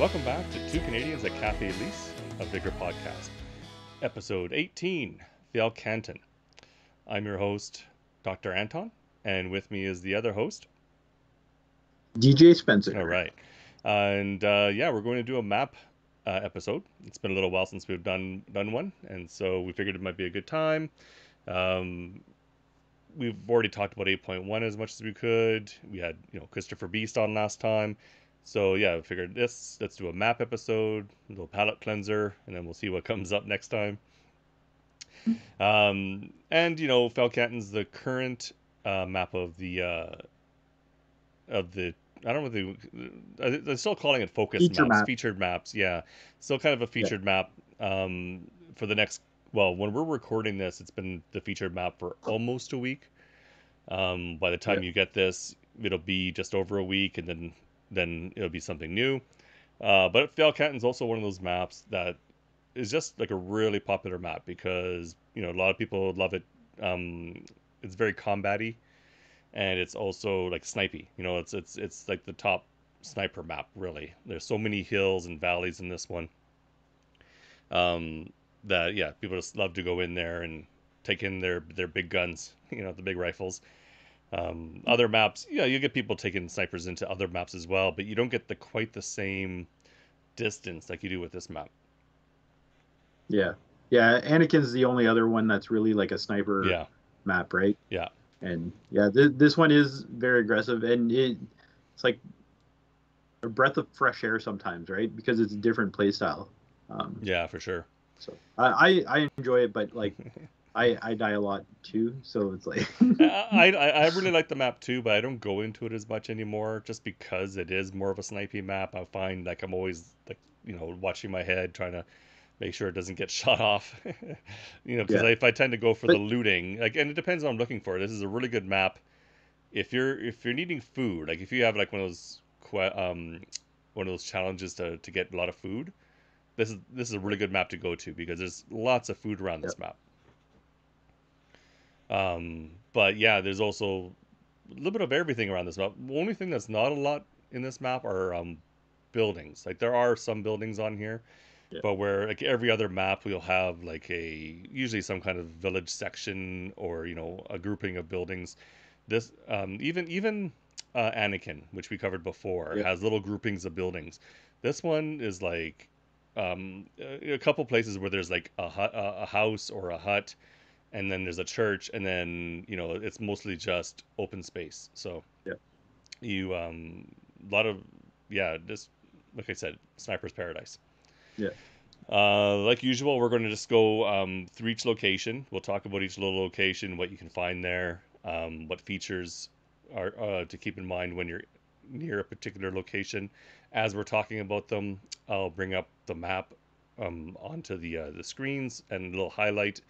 Welcome back to Two Canadians at Kafe Lise, a bigger podcast. Episode 18, Fjellkanten. I'm your host, Dr. Anton, and with me is the other host, DJ Spencer. All right. We're going to do a map episode. It's been a little while since we've done one, and so we figured it might be a good time. We've already talked about 8.1 as much as we could. We had, Christopher Beast on last time. So yeah, I figured let's do a map episode, a little palette cleanser, and then we'll see what comes up next time. Fjellkanten's the current map of the I don't know if they're still calling it featured maps. Yeah, still kind of a featured map. For the next, when we're recording this, it's been the featured map for almost a week. By the time you get this, it'll be just over a week, and then it'll be something new. But Fjellkanten's also one of those maps that is just like a really popular map because a lot of people love it. It's very combat-y, and it's also like snipey. It's like the top sniper map, really. There's so many hills and valleys in this one. People just love to go in there and take in their big guns, the big rifles. Other maps, you get people taking snipers into other maps as well, but you don't get quite the same distance like you do with this map. Yeah. Anakin's the only other one that's really like a sniper map, right? Yeah. And this one is very aggressive, and it's like a breath of fresh air sometimes, right? Because it's a different play style. Yeah, for sure. So I enjoy it, but like I die a lot too, so it's like I really like the map too, but I don't go into it as much anymore just because it is more of a snipey map. I find like I'm always watching my head, trying to make sure it doesn't get shot off. Because if I tend to go for the looting, and it depends on what I'm looking for. This is a really good map if you're needing food, like if you have like one of those challenges to get a lot of food. This is a really good map to go to because there's lots of food around this map. But yeah, there's also a little bit of everything around this map. The only thing that's not a lot in this map are buildings. Like there are some buildings on here, but where like every other map we'll have like usually some kind of village section or a grouping of buildings. This even Anakin, which we covered before, has little groupings of buildings. This one is like a couple places where there's like a house or a hut, and then there's a church, and then it's mostly just open space. So you a lot of just like I said, sniper's paradise. Like usual, we're going to just go through each location. We'll talk about each little location, what you can find there, what features are to keep in mind when you're near a particular location. As we're talking about them, I'll bring up the map onto the screens and a little highlight.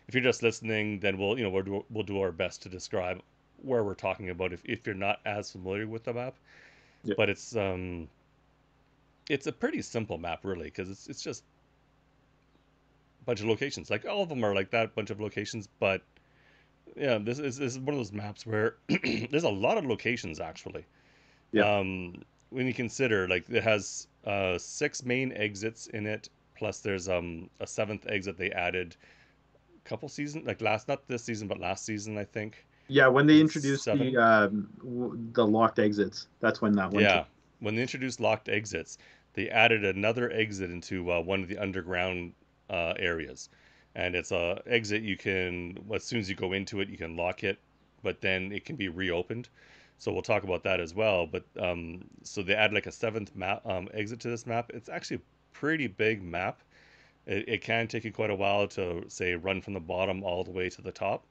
If you're just listening, then we'll do our best to describe where we're talking about if you're not as familiar with the map. But it's a pretty simple map, really, because it's just a bunch of locations. Like all of them are like that, bunch of locations. But yeah, this is one of those maps where there's a lot of locations actually. When you consider like it has 6 main exits in it, plus there's a 7th exit they added a couple seasons, like not this season but last season, I think. Yeah, when they introduced the locked exits, that's when that one. Yeah, when they introduced locked exits, they added another exit into one of the underground areas, and it's a exit you can, as soon as you go into it, you can lock it, but then it can be reopened. So we'll talk about that as well. But so they add like a 7th map exit to this map. It's actually a pretty big map. It can take you quite a while to say run from the bottom all the way to the top.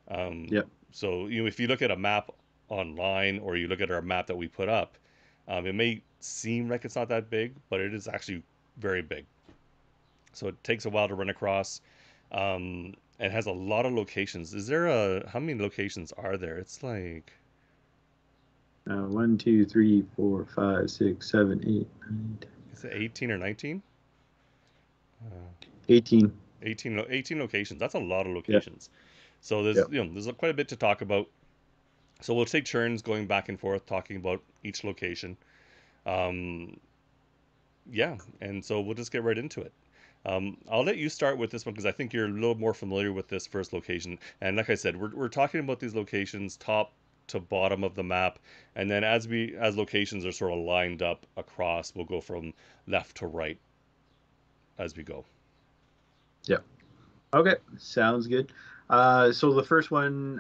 So if you look at a map online or you look at our map that we put up, it may seem like it's not that big, but it is actually very big. So it takes a while to run across. It has a lot of locations. How many locations are there? It's like 1, 2, 3, 4, 5, 6, 7, 8, 9, 10. Is it 18 or 19? 18. 18 locations. That's a lot of locations. So there's quite a bit to talk about. So we'll take turns going back and forth talking about each location. Yeah, and so we'll just get right into it. I'll let you start with this one because I think you're a little more familiar with this first location. And like I said, we're talking about these locations top to bottom of the map, and then as locations are sort of lined up across, we'll go from left to right as we go. Yeah. Okay, sounds good. So the first one,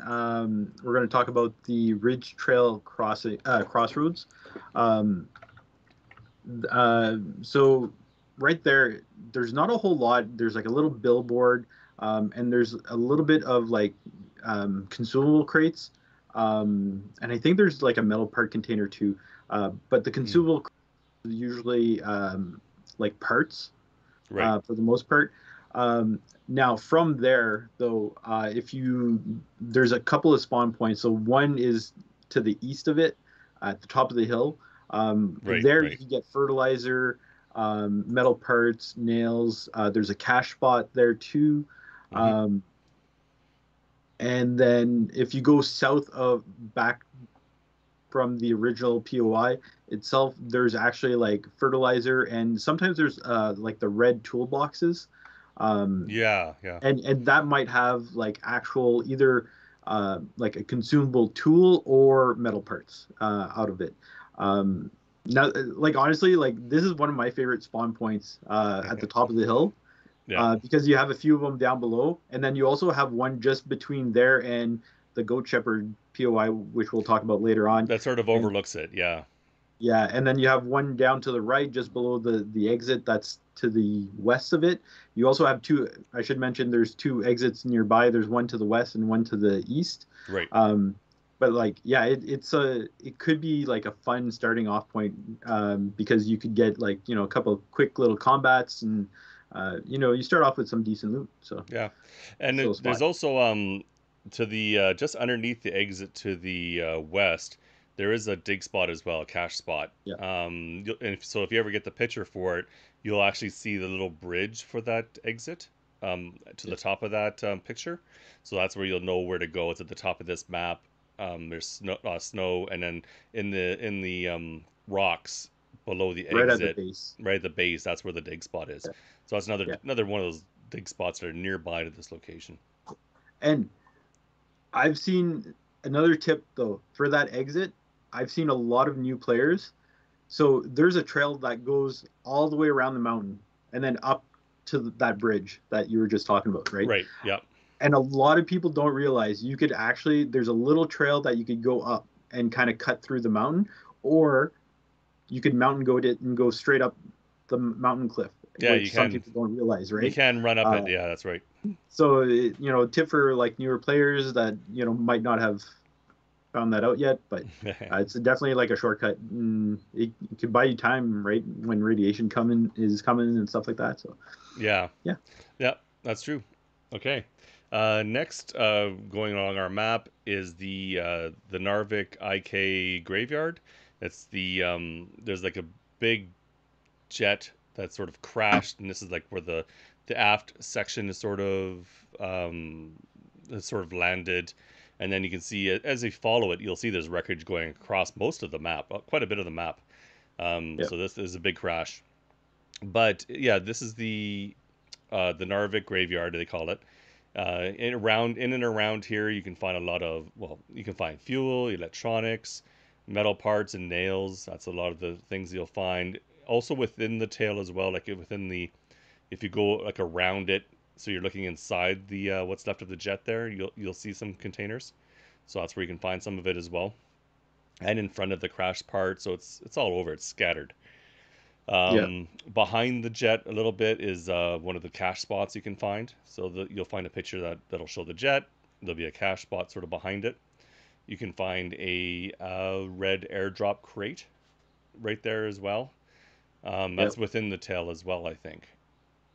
we're going to talk about the Ridge Trail Crossroads. Um, so right there, there's not a whole lot. There's like a little billboard, and there's a little bit of like consumable crates, and I think there's like a metal part container too. But the Mm. consumable crates are usually like parts Right. for the most part. Now from there, though, if you there's a couple of spawn points. So one is to the east of it, at the top of the hill. Right. There you Right. can get fertilizer, metal parts, nails. There's a cache spot there too. Mm-hmm. Um, and then if you go south of back from the original POI itself, there's actually like fertilizer, and sometimes there's like the red toolboxes, um, Yeah. Yeah. and that might have like actual either like a consumable tool or metal parts out of it. Um, Now, like honestly, like this is one of my favorite spawn points at the top of the hill, Yeah. because you have a few of them down below, and then you also have one just between there and the Goat Shepherd POI, which we'll talk about later on. That sort of And overlooks it. Yeah. yeah, and then you have one down to the right, just below the exit that's to the west of it. You also have two. I should mention there's two exits nearby. There's one to the west and one to the east. Right. Um, but like, yeah, it could be like a fun starting off point, because you could get like a couple of quick little combats, and you start off with some decent loot. So Yeah, and nice little there's spot. also to the just underneath the exit to the west, there is a dig spot as well, a cache spot. Yeah, And so if you ever get the picture for it, you'll actually see the little bridge for that exit to yeah, the top of that picture. So that's where you'll know where to go. It's at the top of this map. There's snow, and then in the rocks below the right at the exit, base. right at the base, that's where the dig spot is. Yeah, So that's another yeah. another one of those dig spots that are nearby to this location. And I've seen another tip though for that exit. I've seen a lot of new players. So there's a trail that goes all the way around the mountain and then up to that bridge that you were just talking about, right? Right. Yep. And a lot of people don't realize you could actually there's a little trail that you could go up and kind of cut through the mountain, or you could mountain goat it and go straight up the mountain cliff, Yeah. which some people don't realize, You right? can run up it. Uh, Yeah. That's right. so tip for like newer players that might not have found that out yet, but it's definitely like a shortcut. It can buy you time, right, when radiation coming is coming and stuff like that. So Yeah. yeah, Yeah. That's true. Okay. Next, going along our map is the Narvik IK Graveyard. It's there's like a big jet that sort of crashed, and this is like where the aft section is sort of landed, and then you can see it as you follow it. You'll see there's wreckage going across most of the map, quite a bit of the map. yeah, So this is a big crash, but yeah, this is the Narvik Graveyard they call it. In and around here, you can find a lot of you can find fuel, electronics, metal parts, and nails. That's a lot of the things you'll find. Also within the tail as well, like within the if you go like around it, so you're looking inside the what's left of the jet there, you'll see some containers. So that's where you can find some of it as well, and in front of the crash part. So it's all over. It's scattered. yeah, Behind the jet a little bit is one of the cache spots you can find. So you'll find a picture that'll show the jet. There'll be a cache spot sort of behind it. You can find a red airdrop crate right there as well. yeah, That's within the tail as well, I think.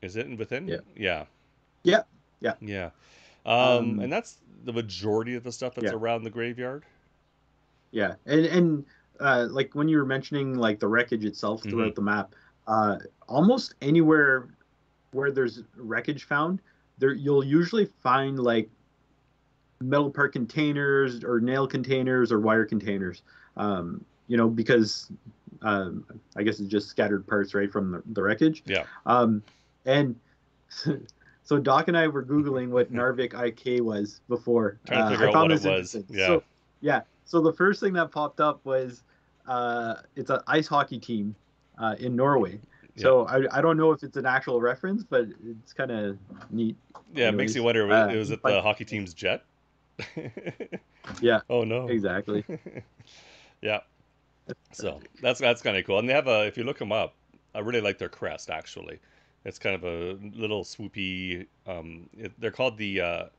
Is it within? yeah, Yeah, yeah, yeah. yeah. Um, And that's the majority of the stuff that's yeah, around the graveyard. yeah, and like when you were mentioning like the wreckage itself Mm-hmm. throughout the map, uh, almost anywhere where there's wreckage found, there you'll usually find like metal part containers or nail containers or wire containers. Because I guess it's just scattered parts right from the wreckage. Yeah. And so Doc and I were Googling what Narvik IK was before. Trying to figure I out what found it this was. interesting. Yeah. So the first thing that popped up was it's an ice hockey team in Norway. Yeah. So I don't know if it's an actual reference, but it's kind of neat. Yeah, it makes you Anyways, wonder, was it but the hockey team's jet? yeah, Oh no. exactly. Yeah. So that's kind of cool. And they have a, if you look them up, I really like their crest actually. It's kind of a little swoopy. They're called the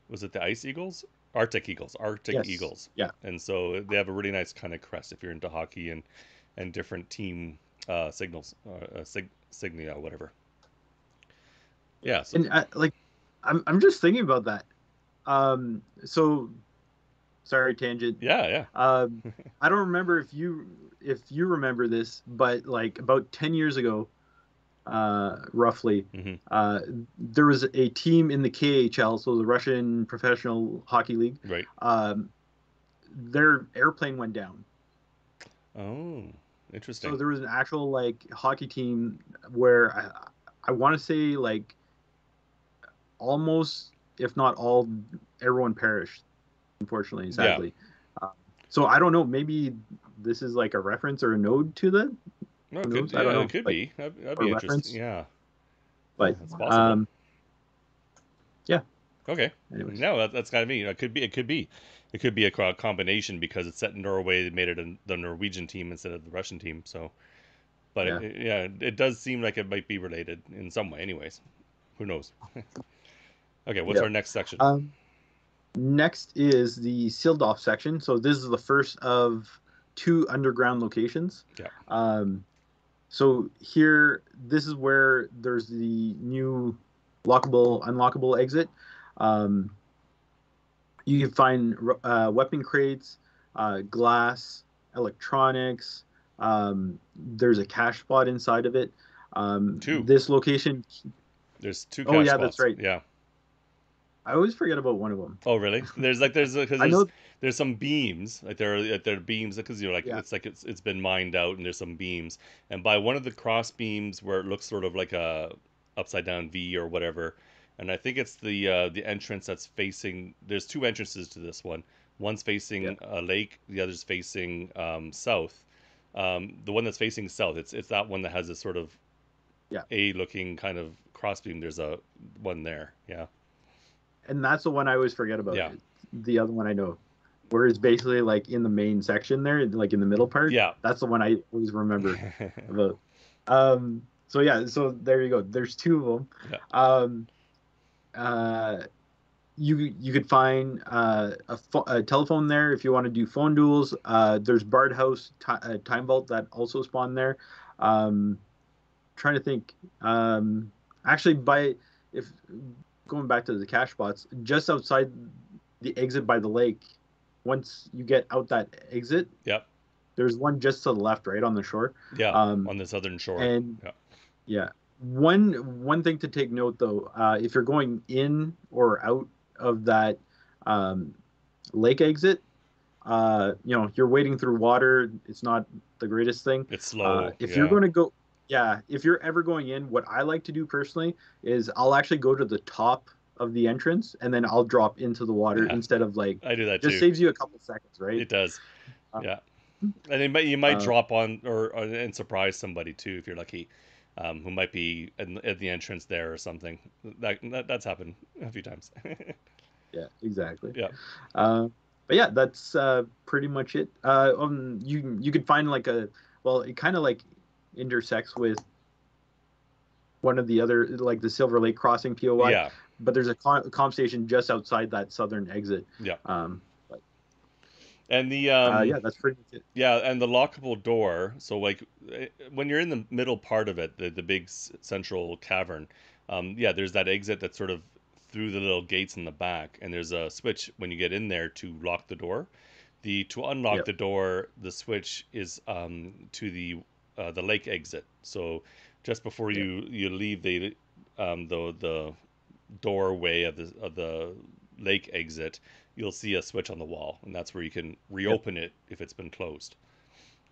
was it the Ice Eagles? Arctic Eagles. Arctic Yes. Eagles. Yeah. And so they have a really nice kind of crest if you're into hockey and different team signals, signia, whatever. Yeah. So And like, I'm just thinking about that. So sorry, tangent. yeah, Um, I don't remember if you remember this, but like about 10 years ago, roughly, yeah. Hmm. there was a team in the KHL, so the Russian Professional Hockey League. Right. Um, their airplane went down. Oh, So interesting. there was an actual like hockey team where I want to say like almost, if not all, everyone perished, unfortunately, Yeah. sadly. Um, so I don't know. Maybe this is like a reference or a node to that. No, Who it could. knows? I don't Yeah, it know. could Like be. That'd or be interesting. reference. Yeah. Yeah, But it's possible. yeah. Okay. Anyways, No, that's kind of neat. It could be. It could be. It could be a combination because it's set in Norway. They made it the Norwegian team instead of the Russian team. So, but yeah. yeah, it does seem like it might be related in some way. Anyways, who knows? Okay, what's Yeah. our next section? Next is the sealed off section. So this is the first of two underground locations. Yeah. Um, so here, this is where there's the new lockable, unlockable exit. Um, you can find weapon crates, glass, electronics. There's a cache spot inside of it. Two. This location. There's two Oh cache yeah, that's spots. right. Yeah. I always forget about one of them. Oh, really? Because I know. there's some beams like there are beams because like Yeah, it's been mined out and there's some beams and by one of the cross beams where it looks sort of like a upside down V or whatever, and I think it's the entrance that's facing. There's two entrances to this one. One's yeah, facing a lake, the other's facing south. The one that's facing south, it's that one that has this sort of yeah. A looking kind of cross beam. There's a one there. Yeah, And that's the one I always forget about. yeah, The other one I know, where it's basically like in the main section there, like in the middle part. yeah. That's the one I always remember about. So yeah, so there you go. There's two of them. Yeah. Um, uh, you could find a telephone there if you want to do phone duels. There's Bard House Time Vault that also spawned there. Um, trying to think. Actually, by if going back to the cache spots, just outside the exit by the lake, once you get out that exit, Yep. there's one just to the left, right on the shore. Yeah, Um, on the southern shore. and Yeah. yeah, one thing to take note though, if you're going in or out of that um, lake exit, you're wading through water. It's not the greatest thing. It's slow. If you're Yeah. going to go, yeah, if you're ever going in, what I like to do personally is I'll actually go to the top of the entrance and then I'll drop into the water Yeah. instead of like, I do that just too. saves you a couple seconds, right? It does. Uh, Yeah. And you might uh, drop on or and surprise somebody too if you're lucky, who might be at the entrance there or something. That's happened a few times. yeah, exactly. Yeah. Uh, but yeah, that's pretty much it. You could find like well, it kind of like intersects with one of the other, like the Silver Lake Crossing POI, Yeah. but there's a comp station just outside that southern exit. Yeah. But And the yeah, that's pretty much it. yeah, and the lockable door. So like when you're in the middle part of it, the big central cavern, yeah, there's that exit that's sort of through the little gates in the back, and there's a switch when you get in there to lock the door. The to unlock Yep. the door, the switch is to the lake exit. So just before Yep. you leave the doorway of the lake exit, you'll see a switch on the wall, and that's where you can Yep. reopen it if it's been closed.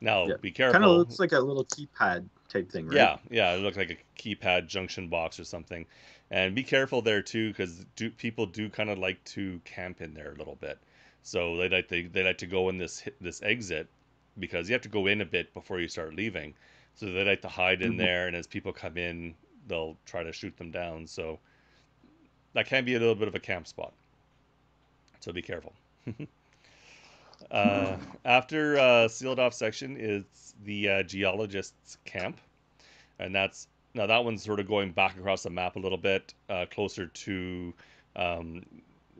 Now, Yeah. be Kind of careful. looks like a little keypad type thing, right? Yeah, yeah, it looked like a keypad junction box or something. And be careful there too, because people do kind of like to camp in there a little bit. So they like to go in this exit because you have to go in a bit before you start leaving. So they like to hide in Mhm. there, and as people come in, they'll try to shoot them down. So that can be a little bit of a camp spot. So be careful. After sealed off section is the Geologists Camp, and that's now that one's sort of going back across the map a little bit, closer to um,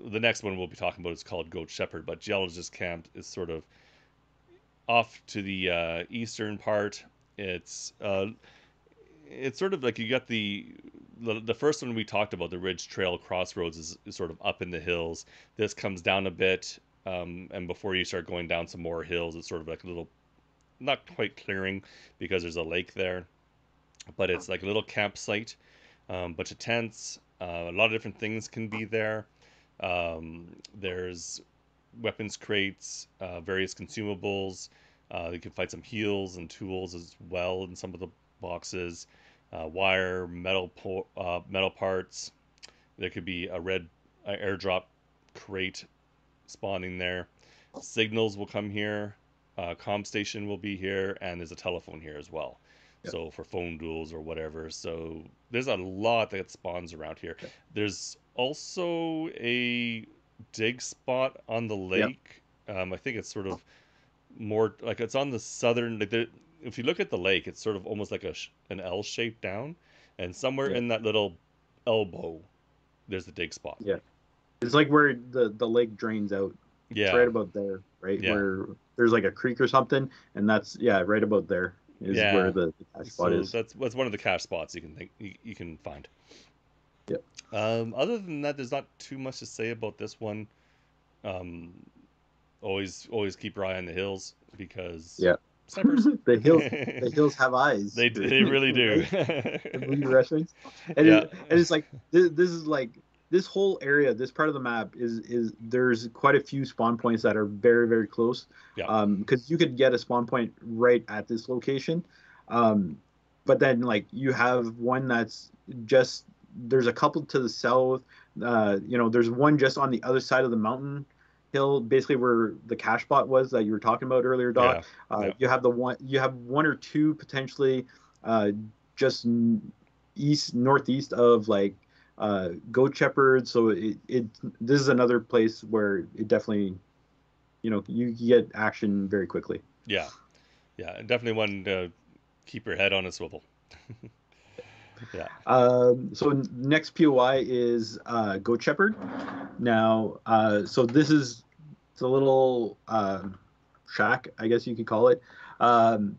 the next one we'll be talking about is called Goat Shepherd, but Geologist Camp is sort of off to the eastern part. It's uh, it's sort of like you got the first one we talked about, the Ridge Trail Crossroads, is sort of up in the hills. This comes down a bit, and before you start going down some more hills, it's sort of like a little not quite clearing because there's a lake there, but it's like a little campsite, bunch of tents, a lot of different things can be there. There's weapons crates, various consumables. You can find some heals and tools as well in some of the boxes. Wire, metal parts. There could be a red airdrop crate spawning there. Signals will come here. Comm station will be here, and there's a telephone here as well. Yeah. So for phone duels or whatever. So there's a lot that spawns around here. Yeah. There's also a dig spot on the Yeah. lake. I think it's sort of more like it's on the southern. If you look at the lake, it's sort of almost like an L shape down, and somewhere Yeah. in that little elbow, there's the dig spot. Yeah. It's like where the lake drains out. It's Yeah, right about there, right? yeah. Where there's like a creek or something, and that's yeah, right about there is where Yeah. the cash spot So is. that's one of the cache spots you can find. Yeah. Other than that, there's not too much to say about this one. Um, always keep your eye on the hills because Yeah. snipers. The hills have eyes, They really do. right? The movie reference, Yeah, and it's like this is like this whole area, this part of the map is there's quite a few spawn points that are very close, yeah, because you could get a spawn point right at this location, um, but then like you have one that's just there's a couple to the south, there's one just on the other side of the mountain hill, basically where the cash spot was that you were talking about earlier, Doc. yeah, yeah, You have one or two potentially uh, just east northeast of like Goat Shepherd. So it this is another place where it definitely you get action very quickly. yeah, yeah. Definitely one to keep your head on a swivel. Yeah, So next POI is Goat Shepherd. Now, so this is it's a little shack, I guess you could call it. Um,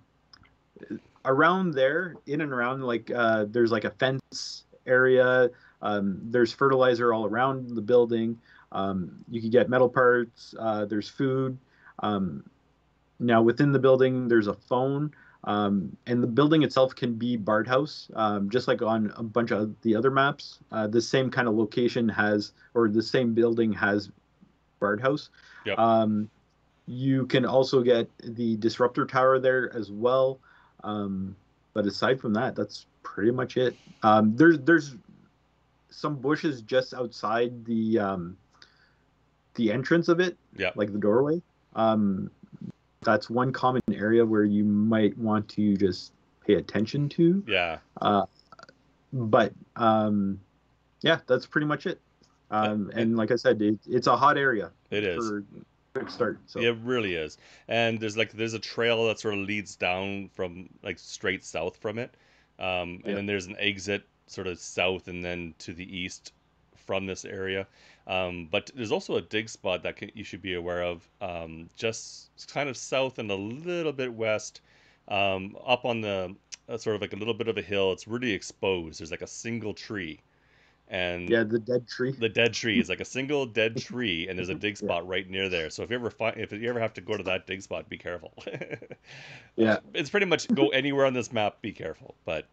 Around there, in and around, like there's like a fence area. There's fertilizer all around the building. You can get metal parts. There's food. Um, Now within the building, there's a phone. And the building itself can be Bard House, just like on a bunch of the other maps. The same kind of location has, or the same building has Bard House. yep, Um, you can also get the disruptor tower there as well. Um, but aside from that, that's pretty much it. There's some bushes just outside the entrance of it, yep, like the doorway. Um, that's one common area where you might want to just pay attention to. yeah. Uh, but yeah, that's pretty much it. It And like I said, it's a hot area it is. for quick start. So It really is. And there's a trail that sort of leads down from like straight south from it. And yeah, then there's an exit sort of south and then to the east from this area. But there's also a dig spot that you should be aware of, just kind of south and a little bit west, up on the sort of like a little bit of a hill. It's really exposed. There's like a single tree, and yeah, the dead tree. the dead tree is like a single dead tree, and there's a dig Yeah, spot right near there. So if you ever have to go to that dig spot, be careful. yeah. It's pretty much go anywhere on this map, be careful. But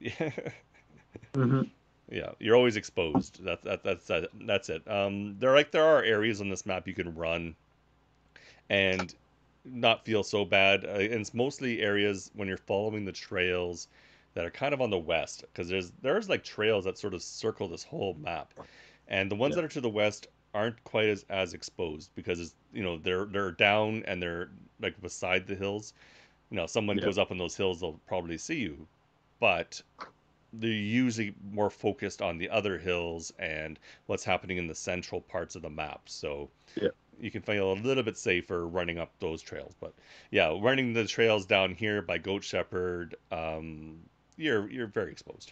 Hmm. yeah, you're always exposed. That's it. There are areas on this map you can run, and not feel so bad. And it's mostly areas when you're following the trails that are kind of on the west, because there's like trails that sort of circle this whole map, and the ones Yeah. that are to the west aren't quite as exposed because it's, they're down and they're like beside the hills. Someone Yeah. goes up on those hills, they'll probably see you, but they're usually more focused on the other hills and what's happening in the central parts of the map. So Yeah. you can feel a little bit safer running up those trails. But yeah, running the trails down here by Goat Shepherd, you're very exposed.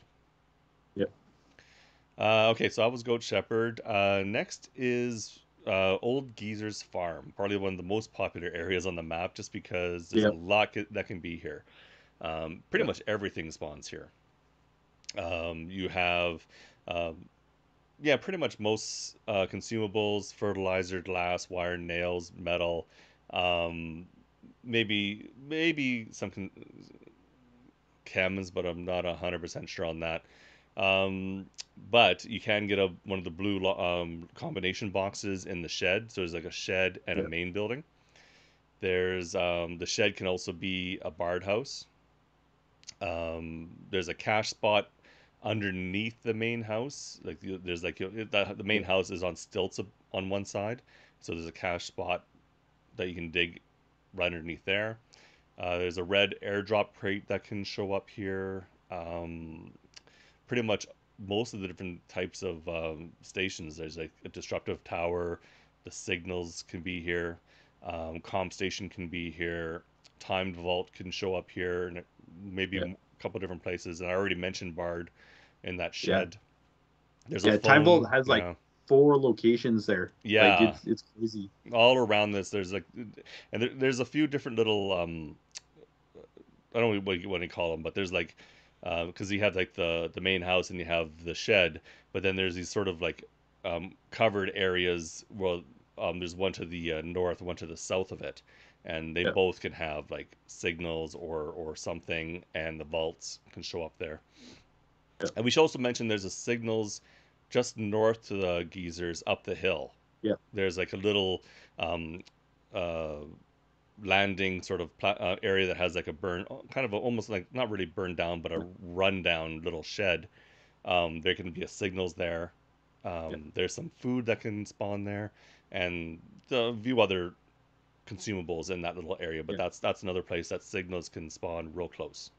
Yeah. Okay, so I was Goat Shepherd. Next is Old Geezer's Farm, probably one of the most popular areas on the map, just because there's a Yeah. lot that can be here. Pretty Yeah. much everything spawns here. You have, um, yeah, pretty much most consumables, fertilizer, glass, wire, nails, metal, um, maybe some chems, but I'm not 100% sure on that. Um, but you can get one of the blue combination boxes in the shed. So there's like a shed and a Yeah. main building. There's the shed can also be a barred house. There's a cache spot underneath the main house. Like there's like the main Yeah. house is on stilts on one side, so there's a cache spot that you can dig right underneath there. There's a red airdrop crate that can show up here. Pretty much most of the different types of stations. There's like a disruptive tower. The signals can be here. Comm station can be here. Timed vault can show up here, and maybe Yeah. a couple different places. And I already mentioned Bard in that Yeah. shed. There's a Yeah. Time Vault phone. has like Yeah, 4 locations there. Like yeah. it's crazy. All around this, there's like, and there's a few different little I don't know what you want to call them, but there's like, because you have like the main house and you have the shed, but then there's these sort of like covered areas. Well, there's one to the north, one to the south of it, and they Yeah. both can have like signals or something, and the vaults can show up there. Yeah. And we should also mention there's a signals just north to the geezers up the hill. Yeah. There's like a little um, uh, landing sort of area that has like a burn, kind of almost like not really burned down, but a rundown little shed. There can be a signals there. Yeah. There's some food that can spawn there, and a few other consumables in that little area. But Yeah. that's another place that signals can spawn real close.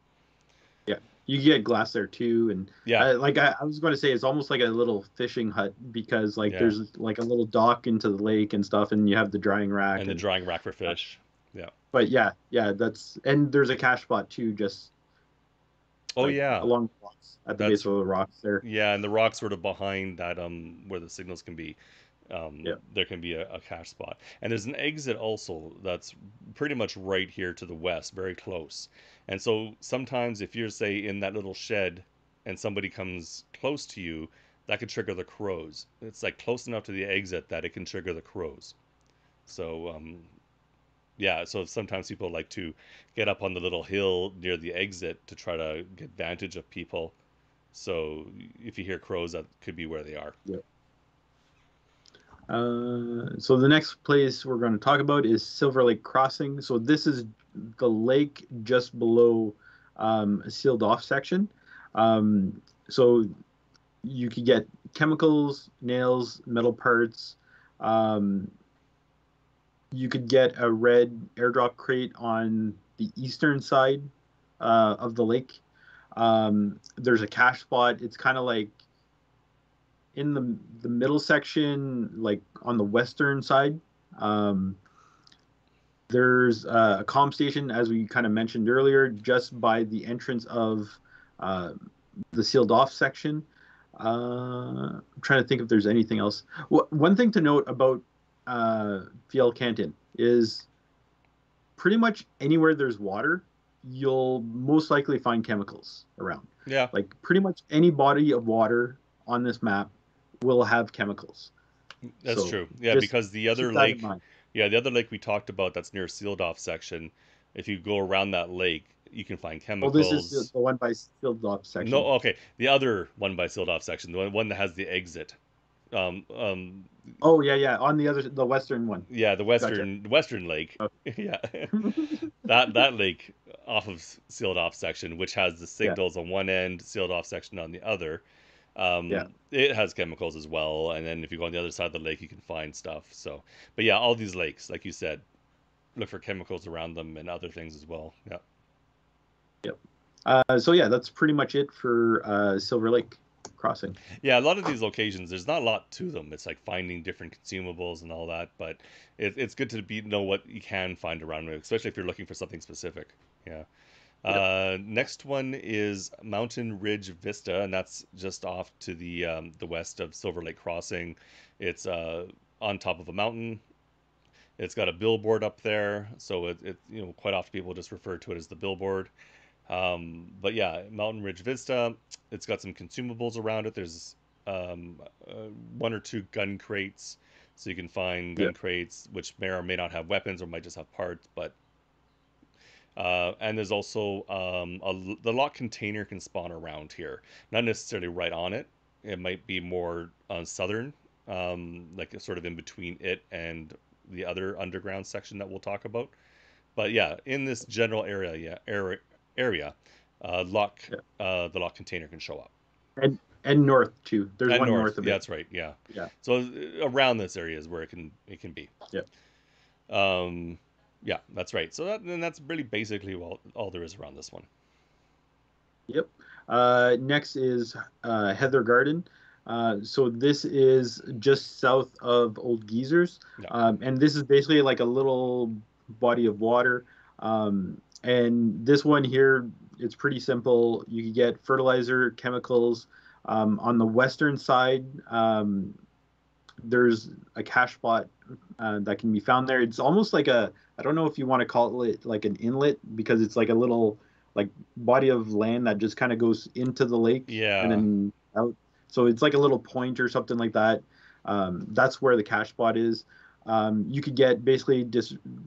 Yeah. You get glass there too, and Yeah, I was going to say it's almost like a little fishing hut because like yeah, there's like a little dock into the lake and stuff, and you have the drying rack and the and. drying rack for Uh, fish. Yeah. but yeah, yeah, that's and there's a cache spot too, just Oh like yeah, along the rocks at the base that's of the rocks there. yeah, and the rock sort of behind that where the signals can be. Yeah. There can be a cache spot, and there's an exit also that's pretty much right here to the west, very close. And so sometimes if you're say in that little shed and somebody comes close to you, that could trigger the crows. It's like close enough to the exit that it can trigger the crows. So yeah, so sometimes people like to get up on the little hill near the exit to try to get vantage of people. So if you hear crows, that could be where they are. Yeah. So the next place we're going to talk about is Silver Lake Crossing. So this is the lake just below a sealed off section. So you could get chemicals, nails, metal parts. Um, you could get a red airdrop crate on the eastern side of the lake. There's a cache spot. It's kind of like in the middle section, like on the western side. Um, there's a comm station, as we kind of mentioned earlier, just by the entrance of uh, the sealed off section. I'm trying to think if there's anything else. One thing to note about Fjellkanten is pretty much anywhere there's water, you'll most likely find chemicals around. Yeah, Like pretty much any body of water on this map will have chemicals. that's So true. Yeah, just because the other keep that in lake, mind. yeah, the other lake we talked about that's near sealed off section, if you go around that lake, you can find Well, this is the chemicals. one by sealed off No, section. okay, the other one by sealed off section, the one that has the exit. Oh yeah, on the western one. Yeah, the Gotcha. western lake. Okay. Yeah, that lake off of sealed off section, which has the Yeah, signals on one end, sealed off section on the other. yeah, It has chemicals as well, and then if you go on the other side of the lake, you can find stuff. So, but yeah, all these lakes, like you said, look for chemicals around them and other things as well. Yeah. yep. So yeah, that's pretty much it for Silver Lake Crossing. Yeah, a lot of these locations, there's not a lot to them. It's like finding different consumables and all that, but it's good to know what you can find around it, especially if you're looking for something specific. Yeah. Yep. Next one is Mountain Ridge Vista, and that's just off to the west of Silver Lake Crossing. It's on top of a mountain. It's got a billboard up there, so it quite often people just refer to it as the billboard. But yeah, Mountain Ridge Vista. It's got some consumables around it. There's one or two gun crates, so you can find Yeah. gun crates which may or may not have weapons or might just have parts. But and there's also the lock container can spawn around here, not necessarily right on it. It might be more southern, like sort of in between it and the other underground section that we'll talk about. But yeah, in this general area, area, lock Yeah. the lock container can show up. And north too. There's And one north, north of yeah, it. that's right, yeah. Yeah. So around this area is where it can be. Yeah. Um, yeah, that's right. So that's really basically all there is around this one. Yep. Next is Heather Garden. So this is just south of Old Geezers, Yeah, and this is basically like a little body of water. And this one here, it's pretty simple. You can get fertilizer, chemicals. On the western side, there's a cache spot that can be found there. It's almost like I don't know if you want to call it like an inlet because it's like a little like body of land that just kind of goes into the lake and yeah, then out. So it's like a little point or something like that. That's where the cache spot is. You could get basically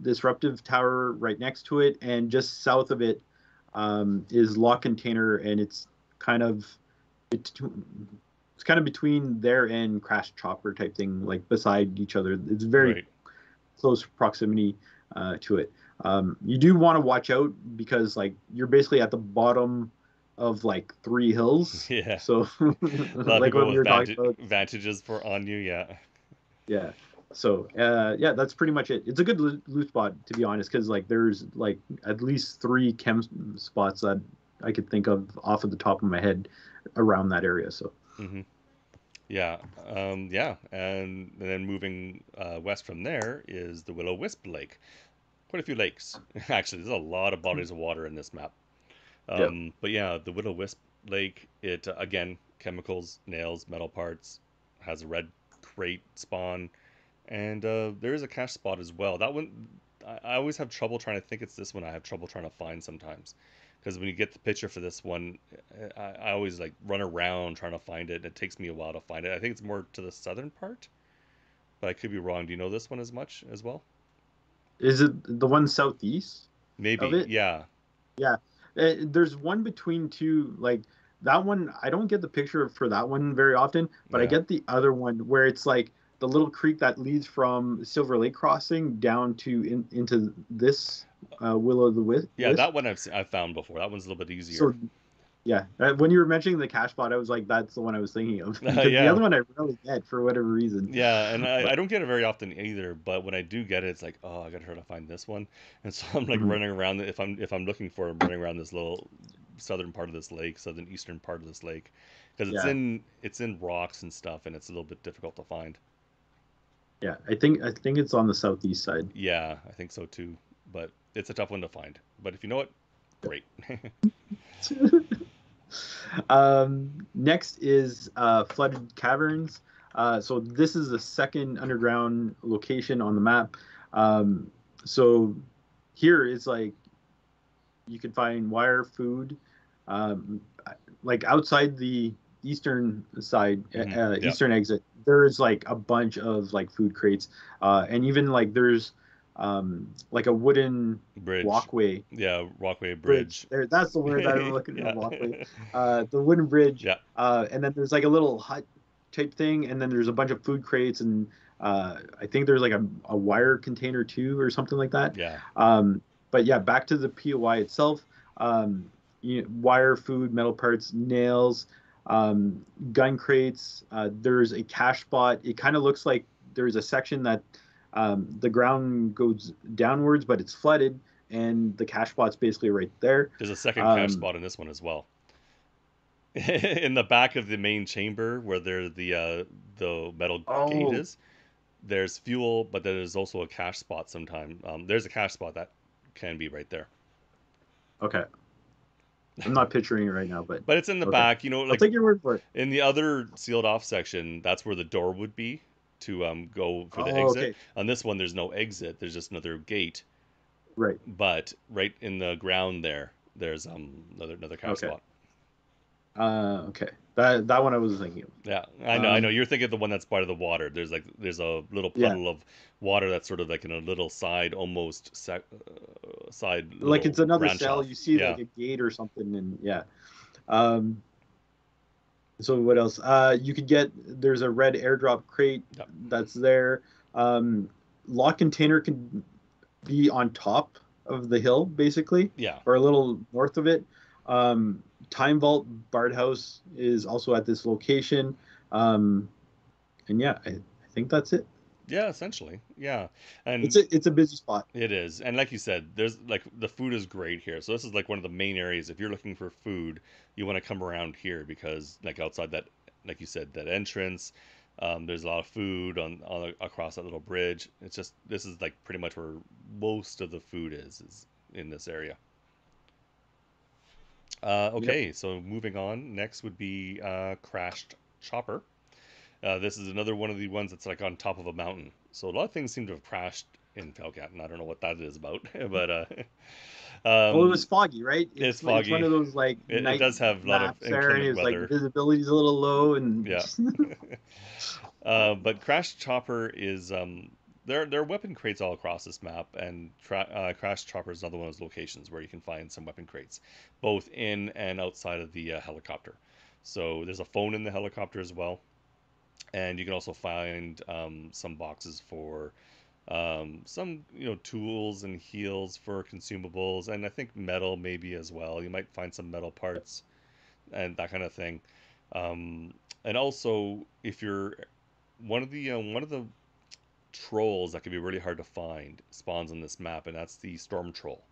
disruptive tower right next to it, and just south of it is lock container, and kind of it's kind of between there and Crash Chopper type thing, like beside each other. It's very right. close proximity to it. You do want to watch out because like you're basically at the bottom of like three hills. Yeah, So a lot of like people what we with were talking about. vantages for on you. Yeah, Yeah. So yeah, that's pretty much it. It's a good loot spot to be honest, because like there's like at least three chem spots that I could think of off of the top of my head around that area. So hmm yeah, yeah. And then moving west from there is the Willow-Wisp Lake. Quite a few lakes. Actually, there's a lot of bodies of water in this map. yeah, But yeah, the Willow-Wisp Lake, it again, chemicals, nails, metal parts, has a red crate spawn, and there is a cache spot as well. That one, I always have trouble trying to think it's this one. I have trouble trying to find sometimes, because when you get the picture for this one, I always like run around trying to find it. And it takes me a while to find it. I think it's more to the southern part, but I could be wrong. Do you know this one as much as well? is it the one southeast of Maybe. it? Yeah. Yeah, there's one between two. Like that one, I don't get the picture for that one very often, but I Yeah. get the other one where it's like the little creek that leads from Silver Lake Crossing down to into this Willow of the Yeah, Wisp. that one I've found before. That one's a little bit easier. So yeah, when you were mentioning the cash spot, I was like, that's the one I was thinking of because the Yeah. other one I rarely get for whatever reason. Yeah, and But I don't get it very often either, but when I do get it, it's like, oh, I gotta try to find this one. And so I'm like mhm, running around if I'm looking for I'm running around this little southern part of this lake, southern eastern part of this lake, because it's yeah, in rocks and stuff, and it's a little bit difficult to find. yeah, I think it's on the southeast side. Yeah, I think so too, but it's a tough one to find. But if you know it, great. Next is flooded caverns. So this is the second underground location on the map. So here is like you can find wire, food, um, like outside the eastern side, Yeah, eastern exit. There is like a bunch of like food crates, and even like there's like a wooden bridge. walkway Yeah, Walkway bridge Bridge. there. That's the word that I'm looking for. Yeah, Walkway, the wooden bridge, yeah, and then there's like a little hut type thing, and then there's a bunch of food crates, and I think there's like a wire container too or something like that. Yeah. But yeah, back to the POI itself. Wire, food, metal parts, nails, gun crates. There's a cache spot. It kind of looks like there's a section that the ground goes downwards, but it's flooded, and the cache spot's basically right there. There's a second cache Um, spot in this one as well. In the back of the main chamber where the metal gate oh, is, there's fuel, but there's also a cache spot sometime. There's a cache spot that can be right there. okay. I'm not picturing it right now, but But it's in the okay. back, I'll like take your word for it. in the other sealed off section, that's where the door would be to go for the Oh, exit. okay. On this one, there's no exit. There's just another gate. Right. But right in the ground there's another cache Okay. spot. Okay. That one I was thinking of. Yeah, I know. Um, You're thinking of the one that's part of the water. There's a little yeah. puddle of water that's sort of like in a little side, side Like little it's another branch cell. off. You see Yeah, like a gate or something, and yeah. Um, so what else? You could get there's a red airdrop crate yeah, that's there. Um, Lock container can be on top of the hill, basically, yeah, or a little north of it. Time Vault Bard House is also at this location. Um, and yeah, I think that's it. yeah. Essentially, yeah. It's And it's a busy spot. it is, and like you said, there's like the food is great here. So this is like one of the main areas. If you're looking for food, you want to come around here because like outside that, like you said, that entrance, there's a lot of food on across that little bridge. It's just this is like pretty much where most of the food is in this area. Yep. Okay, so moving on. Next would be Crashed Chopper. This is another one of the ones that's like on top of a mountain. So a lot of things seem to have crashed in Fjellkanten. I don't know what that is about, but Well, it was um, foggy, right? it's It's one foggy. of those like It night does have a lot of maps there, and inclement it's like weather. visibility's a little low, and Yeah. But Crash Chopper is there are weapon crates all across this map, and Crash Chopper is another one of those locations where you can find some weapon crates, both in and outside of the helicopter. So there's a phone in the helicopter as well, and you can also find some boxes for some tools and heals for consumables, and I think metal maybe as well. You might find some metal parts and that kind of thing. Um, and also, if you're one of the trolls that can be really hard to find spawns on this map, and that's the storm troll.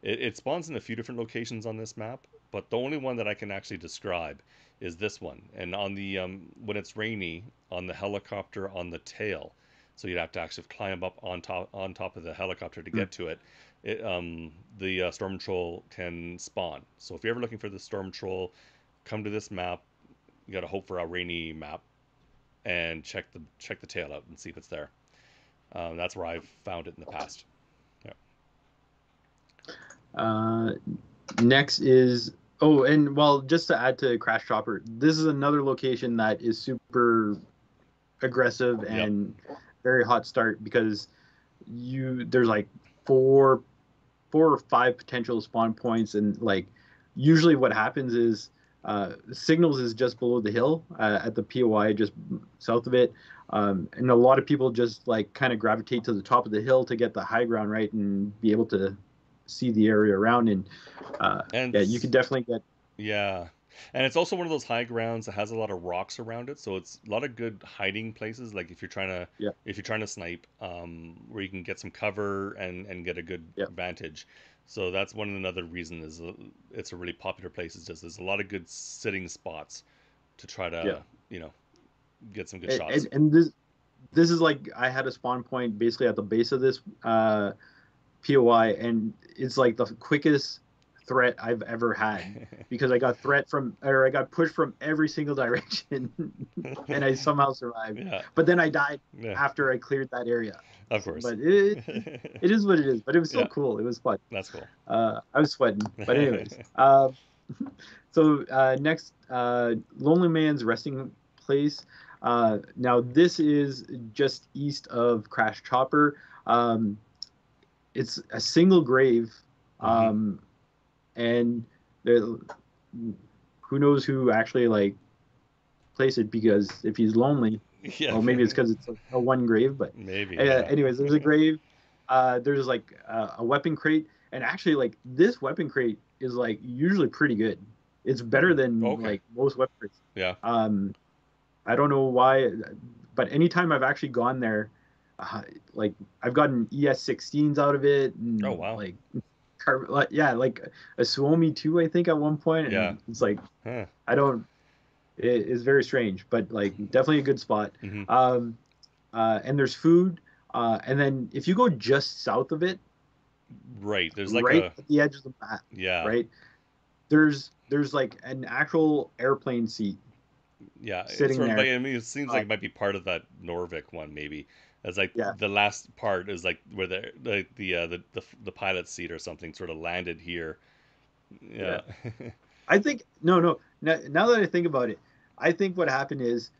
It spawns in a few different locations on this map, but the only one that I can actually describe is this one. And on the when it's rainy, on the helicopter on the tail, so you'd have to actually climb up on top of the helicopter to Hmm. get to it. The storm troll can spawn. So if you're ever looking for the storm troll, come to this map. You got to hope for a rainy map and check the tail out and see if it's there. That's where I've found it in the past. Yeah. uh, next is oh, and well, just to add to Crash Chopper, this is another location that is super aggressive Yep. and very hot start because you there's like four four or five potential spawn points, and like usually what happens is signals is just below the hill at the POI just south of it, and a lot of people just like kind of gravitate to the top of the hill to get the high ground right and be able to see the area around, and And yeah, you could definitely get yeah. And it's also one of those high grounds that has a lot of rocks around it, so it's a lot of good hiding places. Like yeah, if you're trying to snipe, where you can get some cover and get a good yeah, vantage. So that's one another reason is it's a really popular place. Is just there's a lot of good sitting spots to try yeah. to you know get some good and, shots. and, and this is like I had a spawn point basically at the base of this POI, and it's like the quickest threat I've ever had because I got pushed from every single direction, and I somehow survived. Yeah, But then I died yeah, after I cleared that area. of course. But it is what it is. But it was so Yeah, cool. It was fun. that's cool. I was sweating. But anyways, so next, Lonely Man's resting place. Now this is just east of Crash Chopper. Um, it's a single grave, Hmm. um, and there, who knows who actually like place it because if he's lonely, Yeah, well, maybe it's because it's a one grave. But maybe. Yeah. anyways, there's a grave. There's like a weapon crate, and actually, like this weapon crate is like usually pretty good. It's better than Okay. like most weapon crates. Yeah. Um, I don't know why, but anytime I've actually gone there, uh, like I've gotten ES16s out of it, Oh and wow. like, yeah, like a Suomi too, I think at one point, Yeah. and it's like Huh. I don't. It is very strange, but like definitely a good spot. Hmm. Um, and there's food, and then if you go just south of it, Right. There's like right a at the edge of the map, yeah. right, there's like an actual airplane seat Yeah, it's sitting sort of there. like, I mean, it seems like Uh, it might be part of that Norvik one, maybe. It's like yeah, the last part is like where the pilot seat or something sort of landed here. yeah. Yeah. I think no, no. Now that I think about it, I think what happened is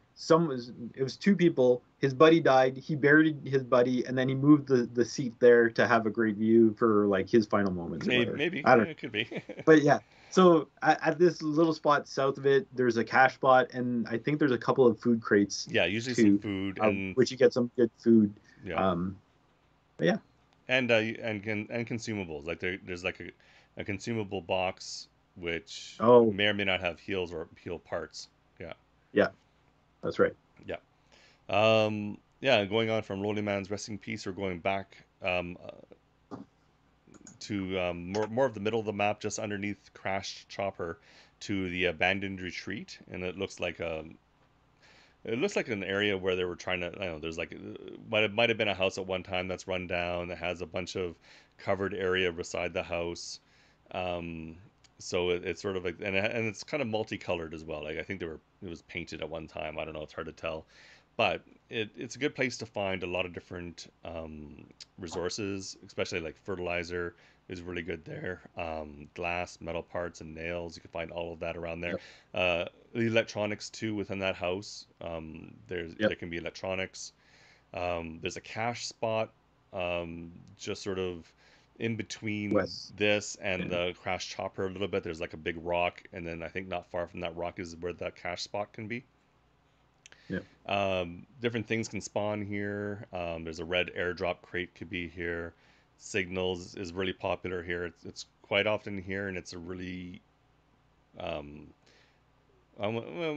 it was two people. His buddy died. He buried his buddy, and then he moved the seat there to have a great view for like his final moments or Maybe, whatever. maybe. I Yeah, don't know. it could be. But yeah. So at this little spot south of it, there's a cash spot, and I think there's a couple of food crates Yeah, usually some too, food and which you get some good food. yeah, Um, but yeah. and consumables. Like there's like a consumable box which Oh, may or may not have heals or heal parts. Yeah, yeah, that's right. yeah. Yeah, going on from Rolling Man's Resting Peace, we're going back to more of the middle of the map, just underneath Crash Chopper, to the abandoned retreat, and it looks like an area where they were trying to. I don't know. There's like might have been a house at one time that's run down that has a bunch of covered area beside the house. Um, so it's sort of like and it's kind of multicolored as well. Like I think it was painted at one time. I don't know. It's hard to tell, but it's a good place to find a lot of different resources, especially like fertilizer is really good there. Glass, metal parts, and nails. You can find all of that around there. Yep, The electronics too within that house. There yep. can be electronics. There's a cache spot just sort of in between West. this and Yeah, the crash chopper a little bit. There's like a big rock, and then I think not far from that rock is where that cache spot can be. yeah, Different things can spawn here. There's a red airdrop crate could be here. Signals is really popular here. It's quite often here, and it's a really um, well,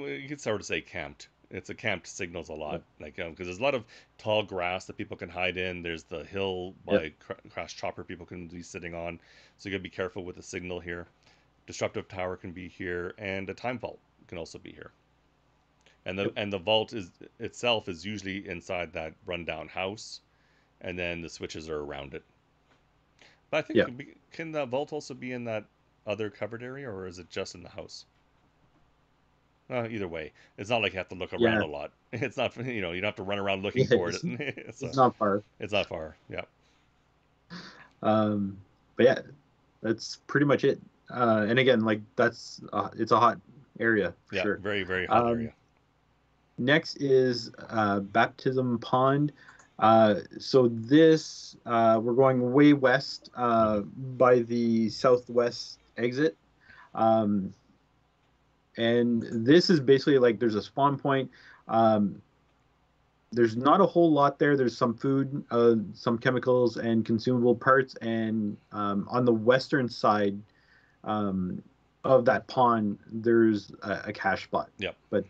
you could sort of say camped. It's a camped signals a yeah, lot, like because there's a lot of tall grass that people can hide in. There's the hill yeah. by Crash Chopper people can be sitting on, so you gotta be careful with the signal here. Disruptive Tower can be here, and a time vault can also be here. Yep. And the vault is itself is usually inside that rundown house, and then the switches are around it. But I think Yeah. can the vault also be in that other covered area, or is it just in the house? Either way, it's not like you have to look around Yeah. a lot. It's not, you don't have to run around looking Yeah. for it. So It's not far. it's not far. Yeah, But yeah, that's pretty much it. And again, like it's a hot area for yeah, sure. very very hot Um, area. Next is Baptism Pond. So this we're going way west Hmm. by the southwest exit. Um, and this is basically like there's a spawn point. Um, there's not a whole lot there. There's some food, some chemicals, and consumable parts. And on the western side um, of that pond, there's a cache spot. Yep. But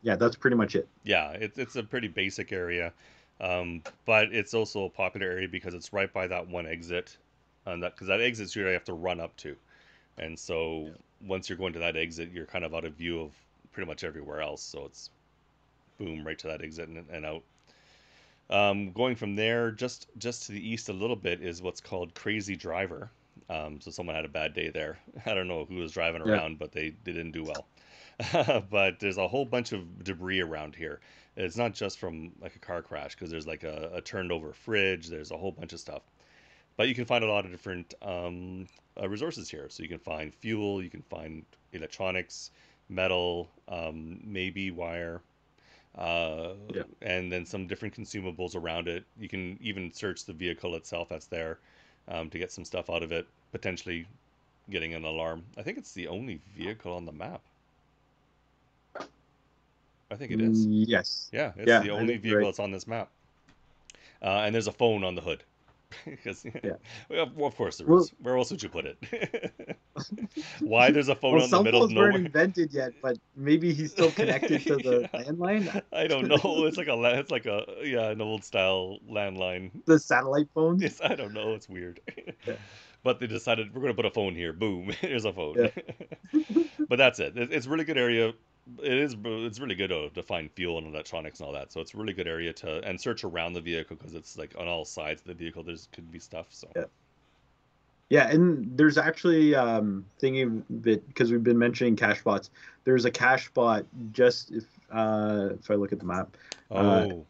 yeah, that's pretty much it. Yeah, it's a pretty basic area, but it's also a popular area because it's right by that one exit, and that because that exit's you have to run up to, and so once you're going to that exit, you're kind of out of view of pretty much everywhere else. So it's boom right to that exit and out. Going from there, just to the east a little bit is what's called Crazy Driver. So someone had a bad day there. I don't know who was driving Yeah, around, but they didn't do well. But there's a whole bunch of debris around here. It's not just from like a car crash because there's like a turned over fridge. There's a whole bunch of stuff. But you can find a lot of different resources here. So you can find fuel, you can find electronics, metal, maybe wire, uh, yeah. and then some different consumables around it. You can even search the vehicle itself that's there to get some stuff out of it, potentially getting an alarm. I think it's the only vehicle on the map. I think it is. Yes. Yeah, it's Yeah, the I only think you're vehicle right. that's on this map. And there's a phone on the hood. Because, Yeah. well, of course there Well, is. Where else would you put it? Why there's a phone well, out in the cell middle of phones weren't nowhere? invented yet, but maybe he's still connected to the Yeah, landline, I don't know. It's like a yeah, an old style landline. the satellite phones. Yes, I don't know. It's weird. Yeah. But they decided we're gonna put a phone here. Boom, here's a phone. Yeah. But that's it. It's a really good area. It's really good to find fuel and electronics and all that. So it's a really good area to and search around the vehicle because it's like on all sides of the vehicle. There's could be stuff. So Yeah. Yeah, and there's actually thinking that because we've been mentioning cache spots, there's a cache spot just if I look at the map, uh, oh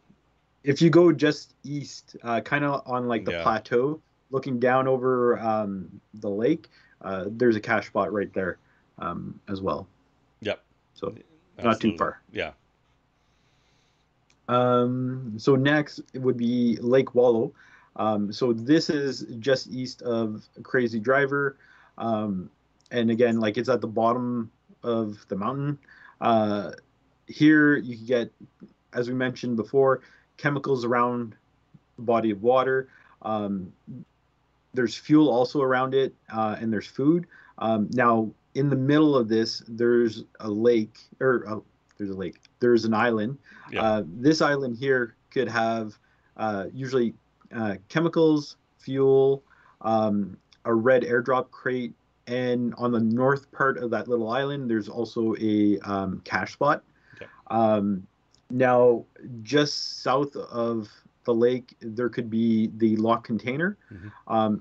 if you go just east, kind of on like the yeah, plateau, looking down over the lake, there's a cache spot right there as well. yep, So not too absolutely, far. yeah, So next it would be Lake Wallow. So this is just east of Crazy Driver. Um, and again, like it's at the bottom of the mountain. Uh, Here you can get, as we mentioned before, chemicals around the body of water. Um, there's fuel also around it, and there's food. Now, in the middle of this, there's a lake, or there's a lake. There's an island. yeah, This island here could have usually chemicals, fuel, a red airdrop crate, and on the north part of that little island, there's also a cache spot. yep, Um, Now, just south of the lake, there could be the lock container. hmm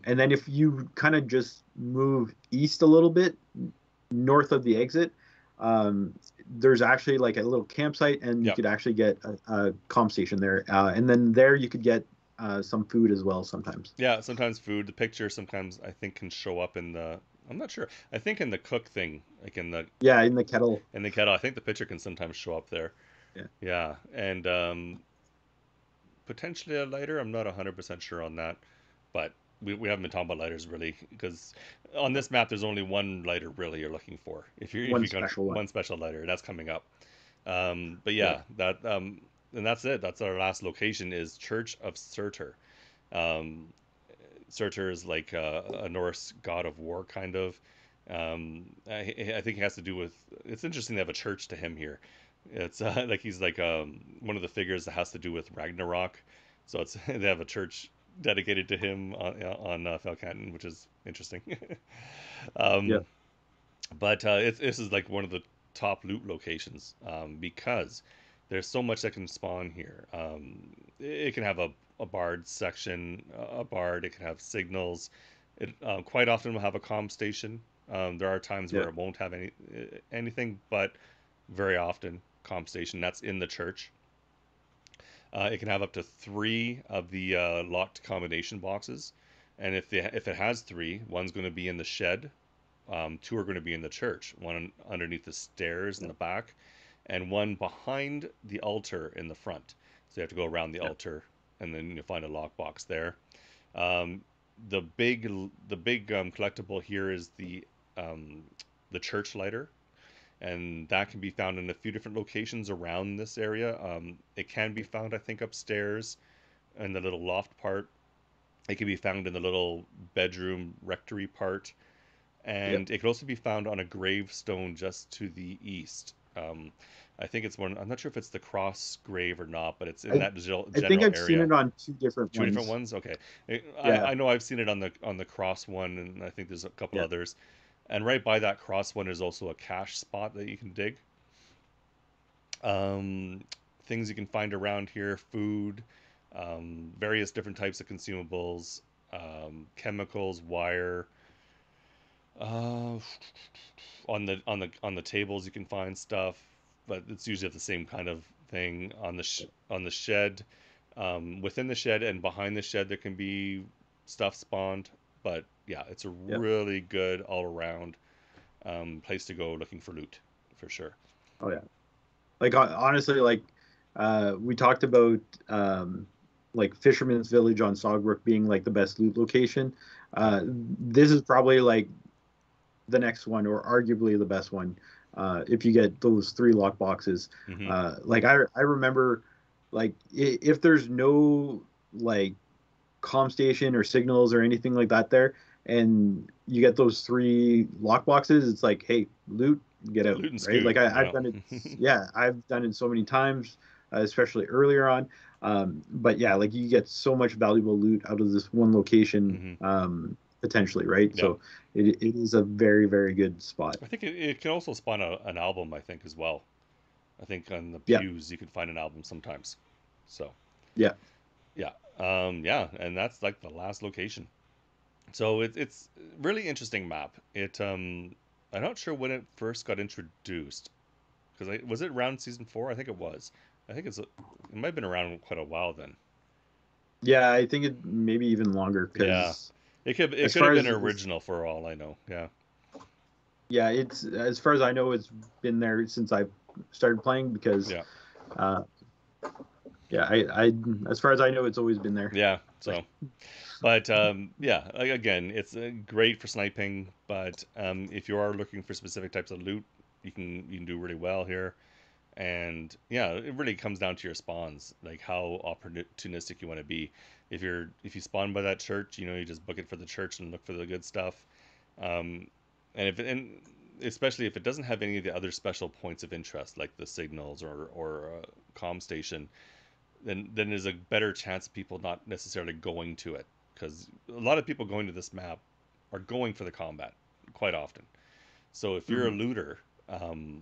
And then if you kind of just move east a little bit, north of the exit, there's actually like a little campsite, and you yep, could actually get a comp station there. And then there you could get some food as well sometimes. yeah. Sometimes food, the picture, sometimes I think can show up in the. I'm not sure. I think in the cook thing, like Yeah, in the kettle. in the kettle, I think the picture can sometimes show up there. Yeah. Yeah, and potentially a lighter. I'm not 100% sure on that, but we haven't been talking about lighters really because on this map there's only one lighter really you're looking for. If One you got special one. one special lighter, that's coming up. But Yeah. yeah, that and that's it. That's our last location is Church of Surtr. Um, Surtr is like a Norse god of war kind of. I think it has to do with. It's interesting to have a church to him here. It's like he's like one of the figures that has to do with Ragnarok. So it's they have a church dedicated to him on Fjellkanten, which is interesting. Yeah. um, but this is like one of the top loot locations because there's so much that can spawn here. It can have a bard section, a bard. It can have signals. It quite often will have a comm station. There are times Yeah. where it won't have anything, but very often comm station. That's in the church. It can have up to three of the locked combination boxes, and if it has three, one's going to be in the shed, two are going to be in the church, one underneath the stairs in Yeah. the back, and one behind the altar in the front. So you have to go around the Yeah. altar, and then you find a lockbox there. Um, the big collectible here is um, the church lighter, and that can be found in a few different locations around this area. It can be found, I think, upstairs in the little loft part. It can be found in the little bedroom rectory part, Yeah. and it could also be found on a gravestone just to the east. I think it's one. I'm not sure if it's the cross grave or not, but it's in I that I think general I've seen area. it on two different Two different ones. ones. Okay, Yeah. I know I've seen it on the cross one, and I think there's a couple Yeah. others. And right by that cross one is also a cache spot that you can dig. Um, Things you can find around here: food, various different types of consumables, chemicals, wire. Uh, on the tables you can find stuff, but it's usually the same kind of thing on the shed. Within the shed and behind the shed there can be stuff spawned, but yeah, it's a Yeah. really good all around place to go looking for loot for sure. Oh yeah. Like honestly, like we talked about like Fisherman's Village on Sogbrook being like the best loot location. Yeah, This is probably like the next one, or arguably the best one, if you get those 3 lock boxes. Hmm. Like I remember, like if there's no like comm station or signals or anything like that there, and you get those 3 lock boxes, it's like, hey, loot, get out, Loot and right? Like scoot. I've Yeah. done it. Yeah, I've done it so many times, especially earlier on. But yeah, like you get so much valuable loot out of this one location, Hmm. potentially, right? Yeah. So it is a very, very good spot. I think it can also spawn an album, I think, as well. I think on the Yeah, pews you can find an album sometimes. So, yeah, yeah. Yeah, and that's like the last location. So it's really interesting map. I'm not sure when it first got introduced because was it around season 4? I think it was. I think it might have been around quite a while then. yeah. I think it maybe even longer Yeah. because It as could have far been as original for all I know. Yeah. yeah, it's as far as I know, it's been there since I started playing because Yeah. uh, yeah, I as far as I know, it's always been there. Yeah. Like, So, but yeah, again, it's great for sniping. But if you are looking for specific types of loot, you can do really well here. And yeah, it really comes down to your spawns, like how opportunistic you want to be. If you spawn by that church, you just book it for the church and look for the good stuff. Um, and especially if it doesn't have any of the other special points of interest, like the signals or comm station, then there's a better chance of people not necessarily going to it, because a lot of people going to this map are going for the combat quite often. So if you're a mhm, looter, um,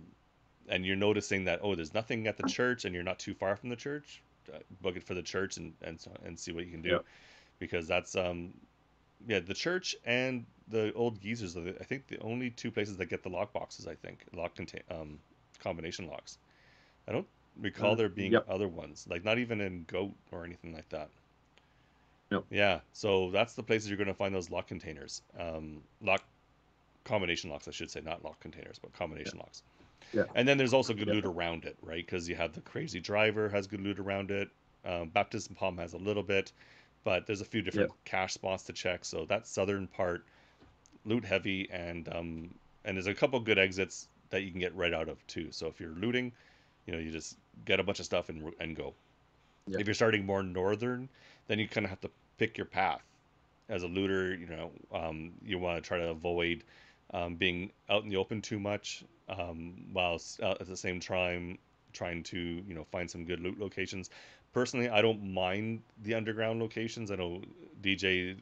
and you're noticing that, oh, there's nothing at the church and you're not too far from the church, book it for the church and see what you can do, yeah, because that's yeah, the church and the old geezers are I think the only two places that get the lock boxes. I think combination locks. I don't recall there being yep, other ones, like not even in Goat or anything like that. no, Yeah, so that's the places you're going to find those lock containers, lock combination locks, I should say, not lock containers, but yeah, combination locks. yeah, And then there's also good yeah, loot around it, right? Because you have the crazy driver has good loot around it. Baptism Palm has a little bit, but there's a few yeah, different cache spots to check. So that southern part, loot heavy, and there's a couple good exits that you can get right out of too. So if you're looting, you just get a bunch of stuff and go. yeah, If you're starting more northern, then you kind of have to pick your path. As a looter, you want to try to avoid being out in the open too much, while at the same time trying to find some good loot locations. Personally, I don't mind the underground locations. I know DJ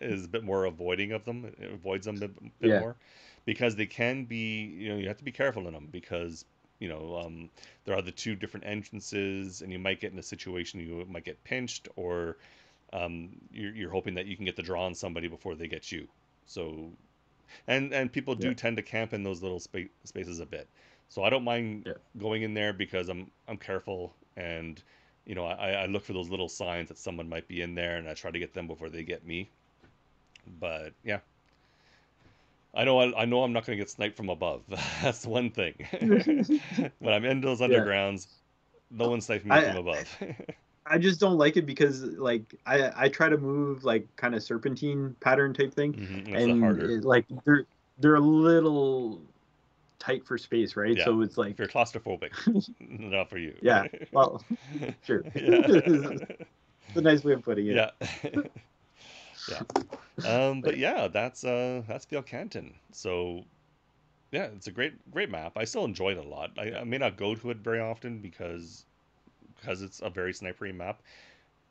is a bit more avoiding of them. It avoids them a bit yeah, more, because they can be, you have to be careful in them, because you know um, there are the two different entrances, and you might get in a situation, you might get pinched, or you're hoping that you can get the draw on somebody before they get you. So, and people yeah, do tend to camp in those little spaces a bit. So I don't mind yeah. going in there, because I'm careful, and I look for those little signs that someone might be in there, and I try to get them before they get me. But yeah, I know I'm not going to get sniped from above. That's one thing. When I'm in those Yeah. undergrounds, no one's sniping me from I above. I just don't like it because like I try to move like kind of serpentine pattern type thing, That's the and harder. like they're a little tight for space, right? Yeah, So it's if you're like claustrophobic, not for you. yeah, well, sure. Yeah. It's a nice way of putting it. Yeah. Yeah. But But yeah, that's Fjellkanten. So yeah, it's a great map. I still enjoy it a lot. I may not go to it very often, because it's a very snipery map.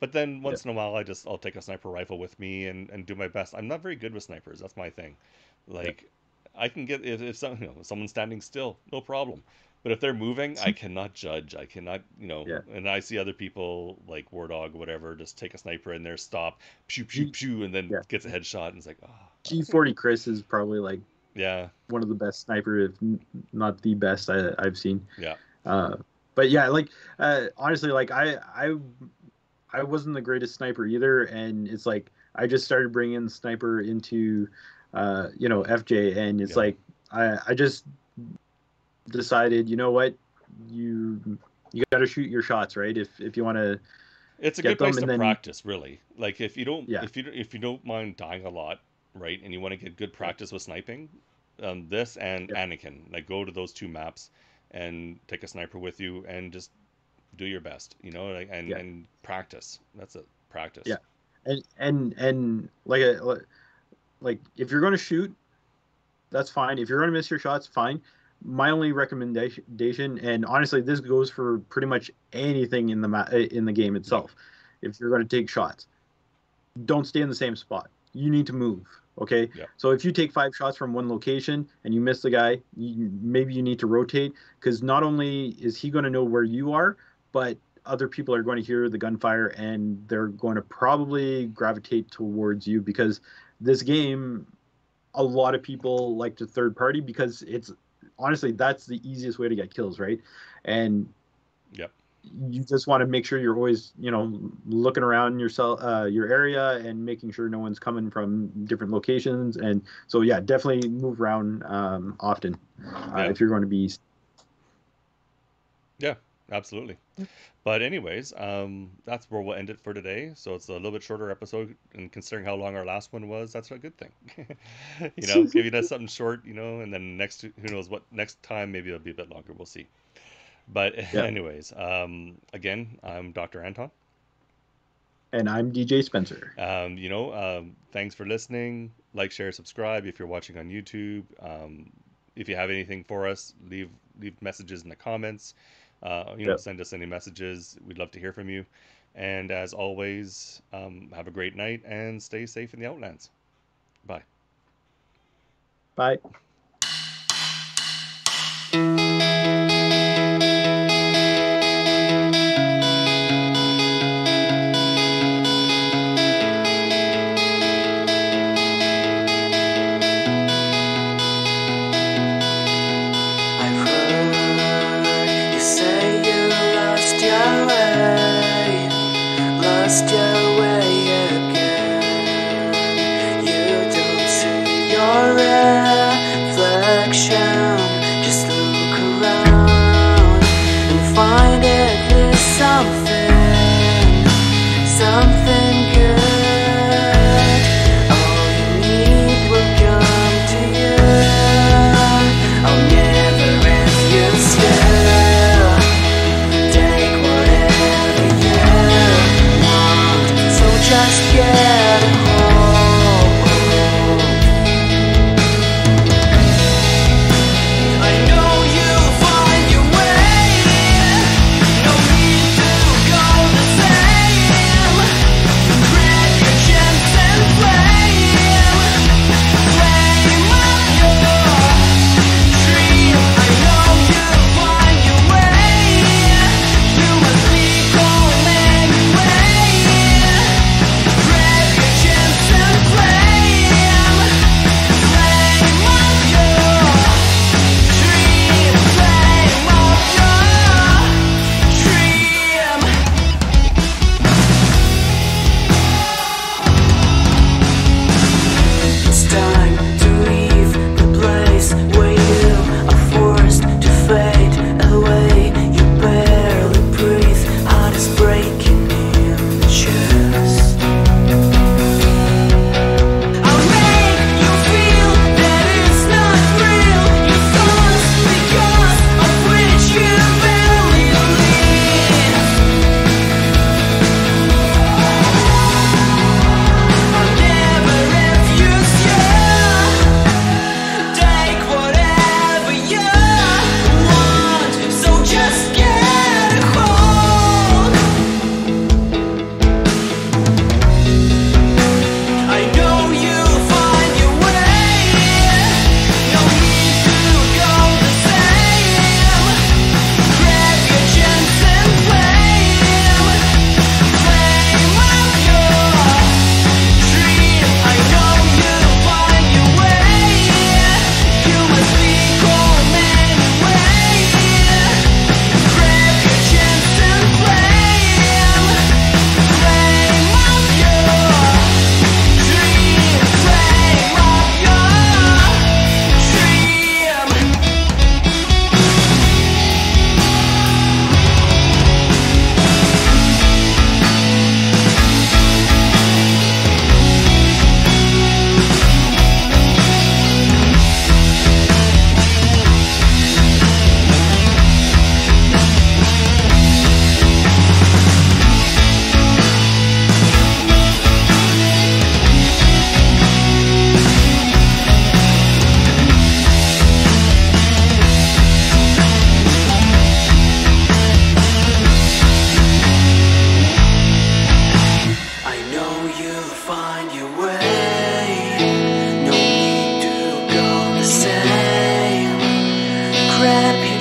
But then yeah, once in a while, I'll take a sniper rifle with me and do my best. I'm not very good with snipers. That's my thing. yeah, Like, I can get, if someone's standing still, no problem. But if they're moving, I cannot judge. I cannot, yeah. and I see other people like War Dog or whatever just take a sniper in there, stop, pew pew G, pew, and then yeah. gets a headshot, and it's like, G40 Chris is probably like yeah, one of the best sniper, if not the best I've seen. yeah, Uh, but yeah, like honestly, like I wasn't the greatest sniper either, and it's like I just started bringing sniper into FJ, and it's yeah. like I just decided, you know what, you got to shoot your shots, right? If you want to It's a get good place them, to and then practice, really. Like, yeah, if you don't mind dying a lot, right, and you want to get good yeah, practice with sniping, this and Yeah. Anakin. Like go to those two maps and take a sniper with you and just do your best, like, Yeah. and practice. That's it. Practice. Yeah. And like if you're going to shoot, that's fine. If you're going to miss your shots, fine. My only recommendation, and honestly, this goes for pretty much anything in the game Yep. itself. If you're going to take shots, don't stay in the same spot. You need to move. Okay. Yep. So if you take 5 shots from one location and you miss the guy, maybe you need to rotate, because not only is he going to know where you are, but other people are going to hear the gunfire and they're going to probably gravitate towards you, because this game, a lot of people like to third party because it's honestly that's the easiest way to get kills, right? And Yep. you just want to make sure you're always, looking around yourself, your area, and making sure no one's coming from different locations. And so, yeah, definitely move around often Yeah. if you're going to be. Yeah, absolutely. But anyways, that's where we'll end it for today. So it's a little bit shorter episode, and considering how long our last one was, that's a good thing. Giving us something short, and then next, who knows what next time, maybe it'll be a bit longer. We'll see. But Yeah. anyways, again, I'm Dr. Anton. And I'm DJ Spencer. Thanks for listening. Like, share, subscribe if you're watching on YouTube. If you have anything for us, leave messages in the comments. Yeah. Send us any messages. We'd love to hear from you. And as always, have a great night and stay safe in the Outlands. Bye. Bye. I've heard you say you lost your way again. You don't see your reflection. Just look around and find at least something good. All you need will come to you. I'll never end you still. Take whatever you want, so just get a hold. I know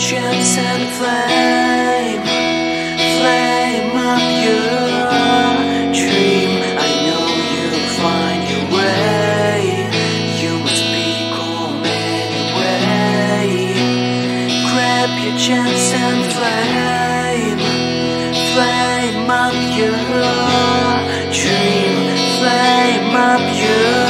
chance and flame up your dream. I know you'll find your way. You must be calm anyway. Grab your chance and flame up your dream. Flame up your